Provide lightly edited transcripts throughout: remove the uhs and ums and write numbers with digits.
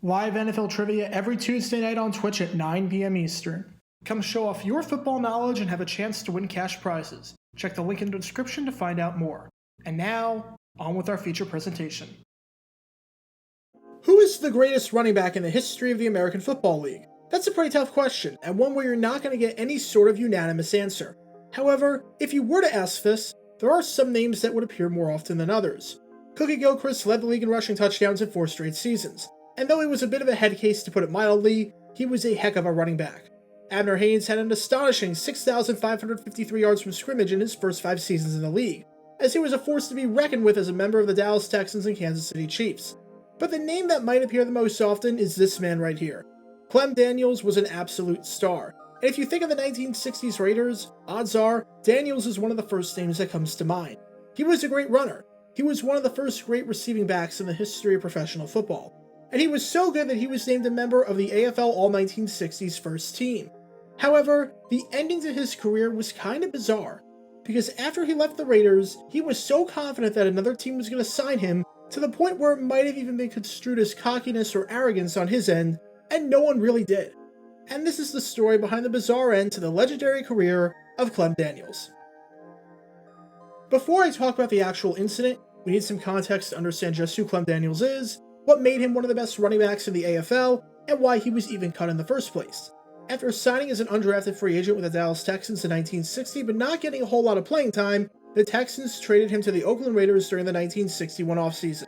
Live NFL trivia every Tuesday night on Twitch at 9 p.m. Eastern. Come show off your football knowledge and have a chance to win cash prizes. Check the link in the description to find out more. And now, on with our feature presentation. Who is the greatest running back in the history of the American Football League? That's a pretty tough question, and one where you're not going to get any sort of unanimous answer. However, if you were to ask this, there are some names that would appear more often than others. Cookie Gilchrist led the league in rushing touchdowns in 4 straight seasons, and though he was a bit of a head case to put it mildly, he was a heck of a running back. Abner Haynes had an astonishing 6,553 yards from scrimmage in his first 5 seasons in the league, as he was a force to be reckoned with as a member of the Dallas Texans and Kansas City Chiefs. But the name that might appear the most often is this man right here. Clem Daniels was an absolute star, and if you think of the 1960s Raiders, odds are Daniels is one of the first names that comes to mind. He was a great runner. He was one of the first great receiving backs in the history of professional football, and he was so good that he was named a member of the AFL All-1960s first team. However, the ending to his career was kind of bizarre, because after he left the Raiders, he was so confident that another team was going to sign him to the point where it might have even been construed as cockiness or arrogance on his end, and no one really did. And this is the story behind the bizarre end to the legendary career of Clem Daniels. Before I talk about the actual incident, we need some context to understand just who Clem Daniels is, what made him one of the best running backs in the AFL, and why he was even cut in the first place. After signing as an undrafted free agent with the Dallas Texans in 1960 but not getting a whole lot of playing time, the Texans traded him to the Oakland Raiders during the 1961 offseason.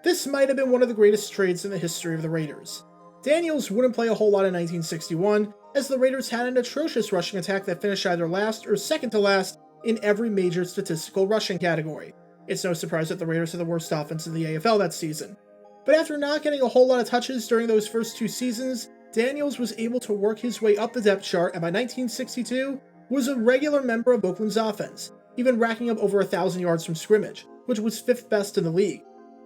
This might have been one of the greatest trades in the history of the Raiders. Daniels wouldn't play a whole lot in 1961, as the Raiders had an atrocious rushing attack that finished either last or second to last in every major statistical rushing category. It's no surprise that the Raiders had the worst offense in the AFL that season. But after not getting a whole lot of touches during those first 2 seasons, Daniels was able to work his way up the depth chart and by 1962 was a regular member of Oakland's offense, even racking up over 1,000 yards from scrimmage, which was 5th best in the league.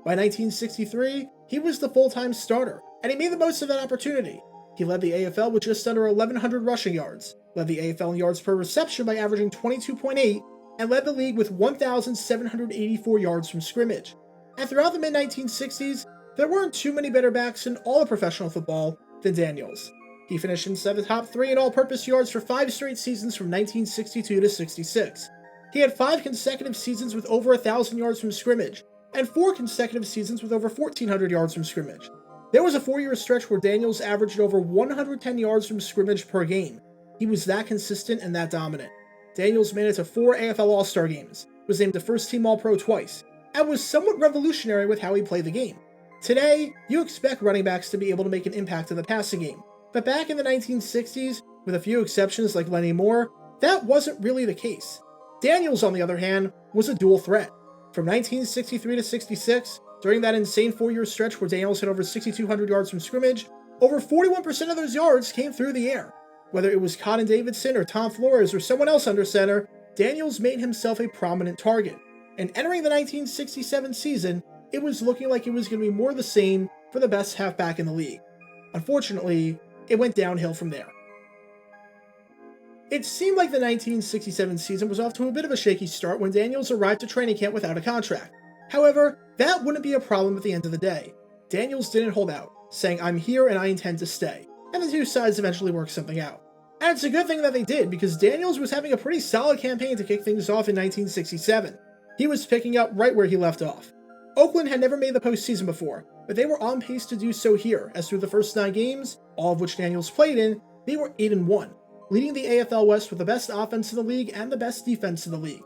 By 1963, he was the full-time starter, and he made the most of that opportunity. He led the AFL with just under 1,100 rushing yards, led the AFL in yards per reception by averaging 22.8, and led the league with 1,784 yards from scrimmage. And throughout the mid-1960s, there weren't too many better backs in all of professional football than Daniels. He finished inside the top 3 in all-purpose yards for 5 straight seasons from 1962 to 66. He had 5 consecutive seasons with over 1,000 yards from scrimmage, and 4 consecutive seasons with over 1,400 yards from scrimmage. There was a 4-year stretch where Daniels averaged over 110 yards from scrimmage per game. He was that consistent and that dominant. Daniels made it to 4 AFL All-Star games, was named a first-team All-Pro twice, and was somewhat revolutionary with how he played the game. Today, you expect running backs to be able to make an impact in the passing game, but back in the 1960s, with a few exceptions like Lenny Moore, that wasn't really the case. Daniels, on the other hand, was a dual threat. From 1963 to 66, during that insane 4-year stretch where Daniels had over 6,200 yards from scrimmage, over 41% of those yards came through the air. Whether it was Cotton Davidson or Tom Flores or someone else under center, Daniels made himself a prominent target. And entering the 1967 season, it was looking like it was going to be more of the same for the best halfback in the league. Unfortunately, it went downhill from there. It seemed like the 1967 season was off to a bit of a shaky start when Daniels arrived to training camp without a contract. However, that wouldn't be a problem at the end of the day. Daniels didn't hold out, saying, "I'm here and I intend to stay," and the two sides eventually worked something out. And it's a good thing that they did, because Daniels was having a pretty solid campaign to kick things off in 1967. He was picking up right where he left off. Oakland had never made the postseason before, but they were on pace to do so here, as through the first 9 games, all of which Daniels played in, they were 8-1, leading the AFL West with the best offense in the league and the best defense in the league.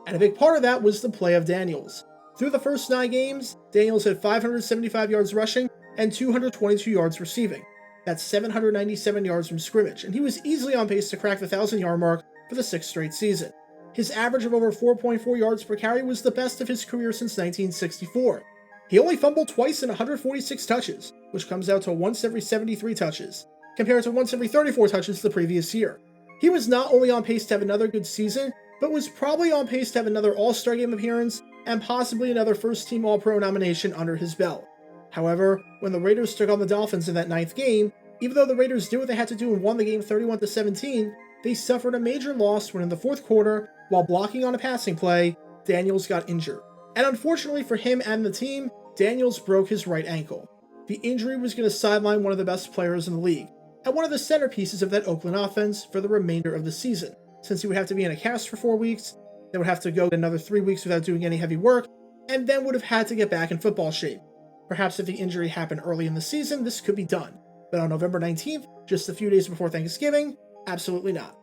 And a big part of that was the play of Daniels. Through the first 9 games, Daniels had 575 yards rushing and 222 yards receiving. That's 797 yards from scrimmage, and he was easily on pace to crack the 1,000-yard mark for the 6th straight season. His average of over 4.4 yards per carry was the best of his career since 1964. He only fumbled twice in 146 touches, which comes out to once every 73 touches, compared to once every 34 touches the previous year. He was not only on pace to have another good season, but was probably on pace to have another All-Star Game appearance and possibly another first-team All-Pro nomination under his belt. However, when the Raiders took on the Dolphins in that 9th game, even though the Raiders did what they had to do and won the game 31-17, they suffered a major loss when in the 4th quarter, while blocking on a passing play, Daniels got injured. And unfortunately for him and the team, Daniels broke his right ankle. the injury was going to sideline one of the best players in the league, and one of the centerpieces of that Oakland offense for the remainder of the season, since he would have to be in a cast for 4 weeks, they would have to go another 3 weeks without doing any heavy work, and then would have had to get back in football shape. Perhaps if the injury happened early in the season, this could be done. But on November 19th, just a few days before Thanksgiving, absolutely not.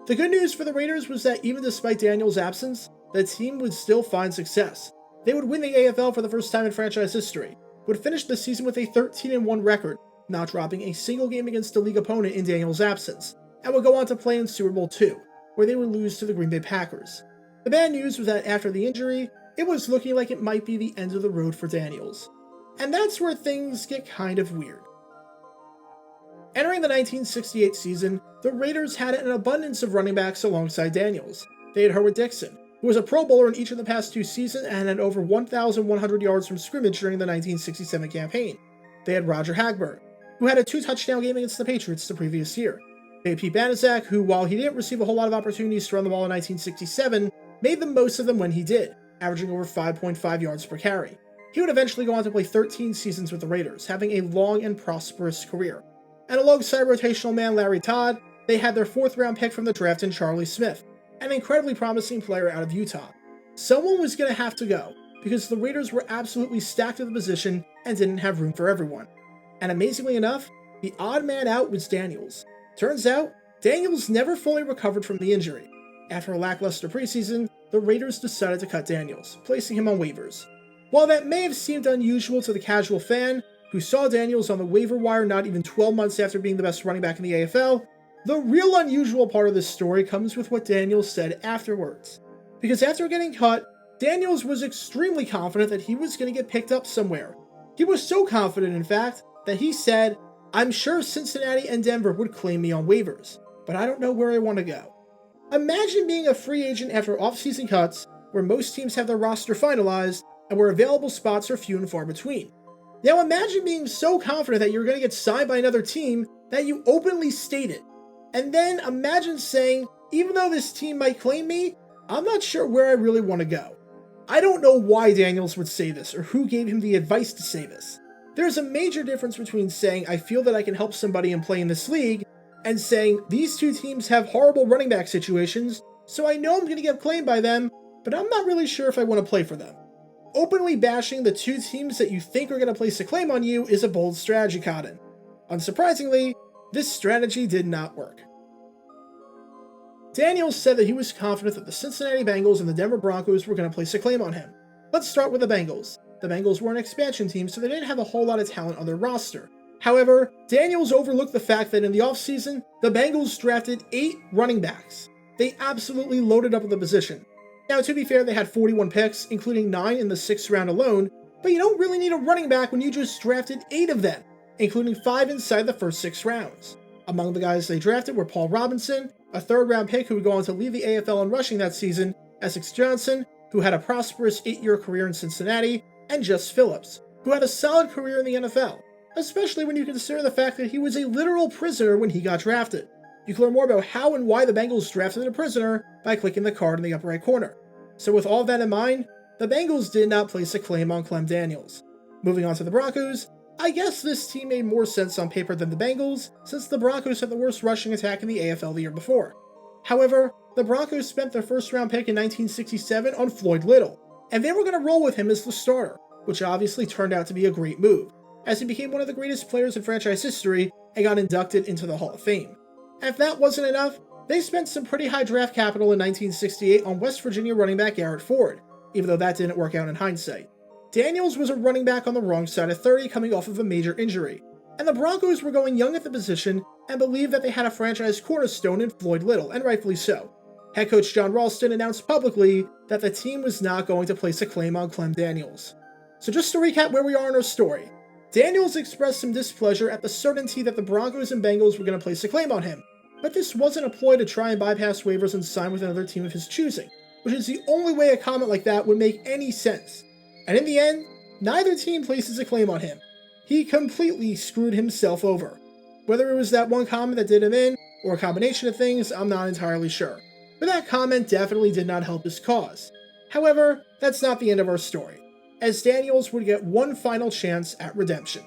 The good news for the Raiders was that even despite Daniels' absence, the team would still find success. They would win the AFL for the first time in franchise history, would finish the season with a 13-1 record, not dropping a single game against a league opponent in Daniels' absence, and would go on to play in Super Bowl II, where they would lose to the Green Bay Packers. The bad news was that after the injury, it was looking like it might be the end of the road for Daniels. And that's where things get kind of weird. Entering the 1968 season, the Raiders had an abundance of running backs alongside Daniels. They had Herwin Dixon, who was a Pro Bowler in each of the past 2 seasons and had over 1,100 yards from scrimmage during the 1967 campaign. They had Roger Hagberg, who had a 2-touchdown game against the Patriots the previous year. They had Pete Banaszak, who, while he didn't receive a whole lot of opportunities to run the ball in 1967, made the most of them when he did, averaging over 5.5 yards per carry. He would eventually go on to play 13 seasons with the Raiders, having a long and prosperous career. And alongside rotational man Larry Todd, they had their 4th-round pick from the draft in Charlie Smith, an incredibly promising player out of Utah. Someone was going to have to go, because the Raiders were absolutely stacked at the position and didn't have room for everyone. And amazingly enough, the odd man out was Daniels. Turns out, Daniels never fully recovered from the injury. After a lackluster preseason, the Raiders decided to cut Daniels, placing him on waivers. While that may have seemed unusual to the casual fan, who saw Daniels on the waiver wire not even 12 months after being the best running back in the AFL, the real unusual part of this story comes with what Daniels said afterwards. Because after getting cut, Daniels was extremely confident that he was going to get picked up somewhere. He was so confident, in fact, that he said, "I'm sure Cincinnati and Denver would claim me on waivers, but I don't know where I want to go." Imagine being a free agent after off-season cuts, where most teams have their roster finalized, and where available spots are few and far between. Now imagine being so confident that you're going to get signed by another team that you openly state it. And then imagine saying, even though this team might claim me, I'm not sure where I really want to go. I don't know why Daniels would say this, or who gave him the advice to say this. There's a major difference between saying, I feel that I can help somebody and play in this league, and saying, these 2 teams have horrible running back situations, so I know I'm going to get claimed by them, but I'm not really sure if I want to play for them. Openly bashing the 2 teams that you think are going to place a claim on you is a bold strategy, Cotton. Unsurprisingly, this strategy did not work. Daniels said that he was confident that the Cincinnati Bengals and the Denver Broncos were going to place a claim on him. Let's start with the Bengals. The Bengals were an expansion team, so they didn't have a whole lot of talent on their roster. However, Daniels overlooked the fact that in the offseason, the Bengals drafted 8 running backs. They absolutely loaded up at the position. Now, to be fair, they had 41 picks, including 9 in the 6th round alone, but you don't really need a running back when you just drafted 8 of them, including 5 inside the first 6 rounds. Among the guys they drafted were Paul Robinson, a 3rd-round pick who would go on to lead the AFL in rushing that season, Essex Johnson, who had a prosperous 8-year career in Cincinnati, and Jess Phillips, who had a solid career in the NFL, especially when you consider the fact that he was a literal prisoner when he got drafted. You can learn more about how and why the Bengals drafted a prisoner by clicking the card in the upper right corner. So with all that in mind, the Bengals did not place a claim on Clem Daniels. Moving on to the Broncos, I guess this team made more sense on paper than the Bengals, since the Broncos had the worst rushing attack in the AFL the year before. However, the Broncos spent their 1st-round pick in 1967 on Floyd Little, and they were going to roll with him as the starter, which obviously turned out to be a great move, as he became one of the greatest players in franchise history and got inducted into the Hall of Fame. And if that wasn't enough, they spent some pretty high draft capital in 1968 on West Virginia running back Garrett Ford, even though that didn't work out in hindsight. Daniels was a running back on the wrong side of 30 coming off of a major injury, and the Broncos were going young at the position and believed that they had a franchise cornerstone in Floyd Little, and rightfully so. Head coach John Ralston announced publicly that the team was not going to place a claim on Clem Daniels. So just to recap where we are in our story, Daniels expressed some displeasure at the certainty that the Broncos and Bengals were going to place a claim on him, but this wasn't a ploy to try and bypass waivers and sign with another team of his choosing, which is the only way a comment like that would make any sense. And in the end, neither team places a claim on him. He completely screwed himself over. Whether it was that one comment that did him in, or a combination of things, I'm not entirely sure. But that comment definitely did not help his cause. However, that's not the end of our story, as Daniels would get one final chance at redemption.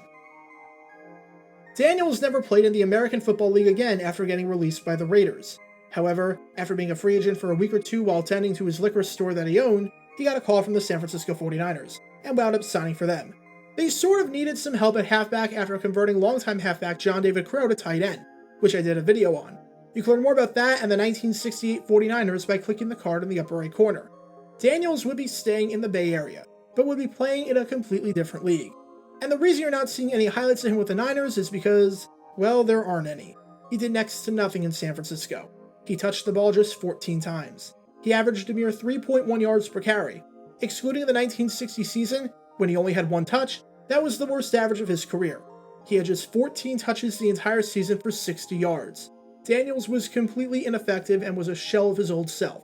Daniels never played in the American Football League again after getting released by the Raiders. However, after being a free agent for a week or two while tending to his liquor store that he owned, he got a call from the San Francisco 49ers, and wound up signing for them. They sort of needed some help at halfback after converting longtime halfback John David Crow to tight end, which I did a video on. You can learn more about that and the 1968 49ers by clicking the card in the upper right corner. Daniels would be staying in the Bay Area, but would be playing in a completely different league. And the reason you're not seeing any highlights of him with the Niners is because, well, there aren't any. He did next to nothing in San Francisco. He touched the ball just 14 times. He averaged a mere 3.1 yards per carry. Excluding the 1960 season, when he only had one touch, that was the worst average of his career. He had just 14 touches the entire season for 60 yards. Daniels was completely ineffective and was a shell of his old self.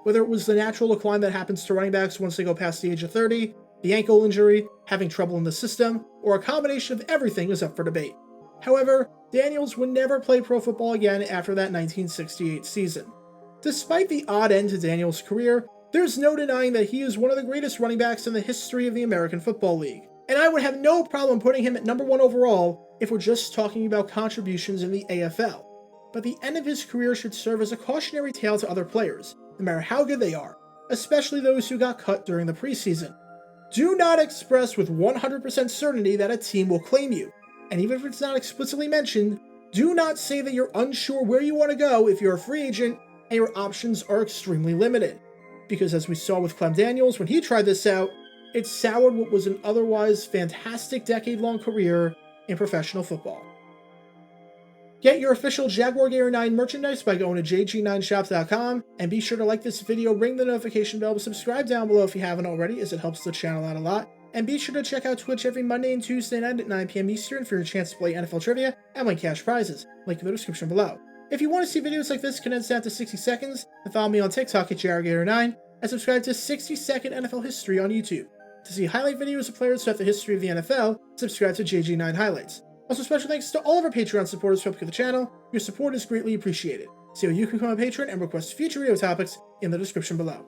Whether it was the natural decline that happens to running backs once they go past the age of 30, the ankle injury, having trouble in the system, or a combination of everything is up for debate. However, Daniels would never play pro football again after that 1968 season. Despite the odd end to Daniels' career, there's no denying that he is one of the greatest running backs in the history of the American Football League, and I would have no problem putting him at number 1 overall if we're just talking about contributions in the AFL. But the end of his career should serve as a cautionary tale to other players, no matter how good they are, especially those who got cut during the preseason. Do not express with 100% certainty that a team will claim you, and even if it's not explicitly mentioned, do not say that you're unsure where you want to go if you're a free agent and your options are extremely limited. Because as we saw with Clem Daniels when he tried this out, it soured what was an otherwise fantastic decade-long career in professional football. Get your official Jaguar Gator 9 merchandise by going to jg9shops.com, and be sure to like this video, ring the notification bell, subscribe down below if you haven't already, as it helps the channel out a lot, and be sure to check out Twitch every Monday and Tuesday night at 9 p.m. Eastern for your chance to play NFL Trivia and win cash prizes, link in the description below. If you want to see videos like this condensed down to 60 seconds, then follow me on TikTok at JaguarGator9, and subscribe to 60 Second NFL History on YouTube. To see highlight videos of players throughout the history of the NFL, subscribe to JG9 Highlights. Also, special thanks to all of our Patreon supporters for helping the channel. Your support is greatly appreciated. See how you can become a patron and request future video topics in the description below.